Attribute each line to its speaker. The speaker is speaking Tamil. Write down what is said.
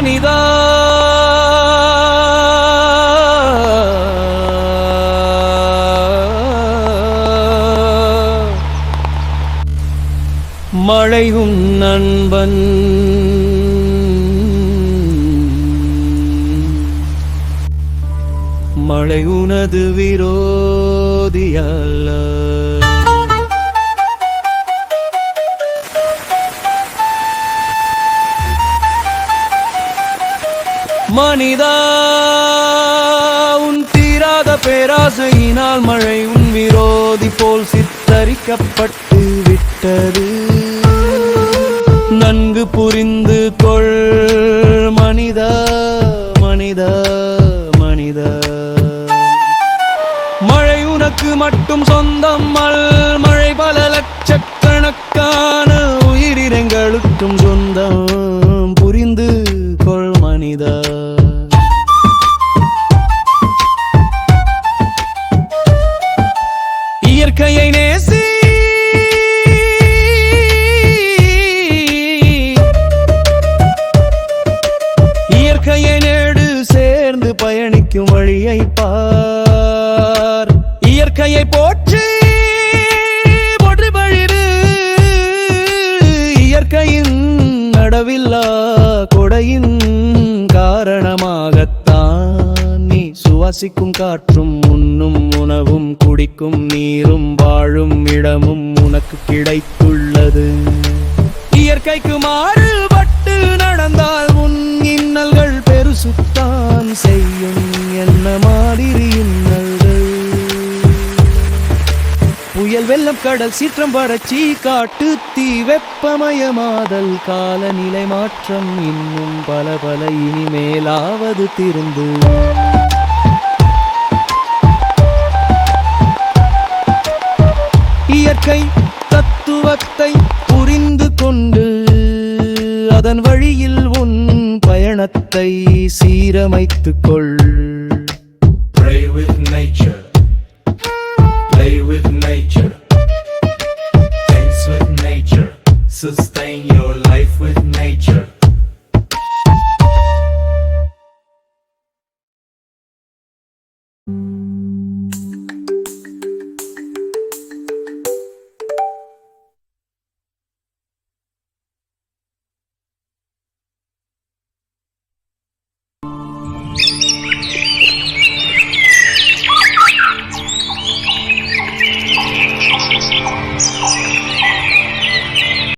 Speaker 1: மனிதா மழை உன் நண்பன் மழை உனது விரோதியல்ல மனிதா உன் தீராத பேராசையினால் மழை உன் விரோதி போல் சித்தரிக்கப்பட்டு விட்டது. நன்கு புரிந்து கொள் மனிதா மனிதா மனிதா, மழை உனக்கு மட்டும் சொந்தம் அல்ல, மழை பல லட்சக்கணக்கான உயிரினங்களுக்கும் சொந்தம். புரிந்து கொள் மனிதா. இயற்கையை நேசி, இயற்கையை நேடு, சேர்ந்து பயணிக்கும் வழியை பார். இயற்கையை போற்றி போற்றி பழிடு, இயற்கையின் நடவில்லா கொடையின் காரணமாகத்தான் நீ சுவாசிக்கும் காற்றும், உண்ணும் உணவும், குடிக்கும் நீரும், வாழும் இடமும் உனக்கு கிடைத்துள்ளது. இயற்கைக்கு மாறுபட்டு நடந்தால் உன் இன்னல்கள் பெருசுத்தான் செய்யும். என்ன மாதிரி இன்னல்கள்? புயல், வெள்ளம், கடல் சீற்றம், வறட்சி, காட்டு தீ, வெப்பமயமாதல், காலநிலை மாற்றம், இன்னும் பல பல. இனிமேலாவது திருந்து இயற்கை தத்துவத்தை புரிந்து கொண்டு அதன் வழியில் உன் பயணத்தை சீரமைத்துக் கொள்.
Speaker 2: Pray with nature.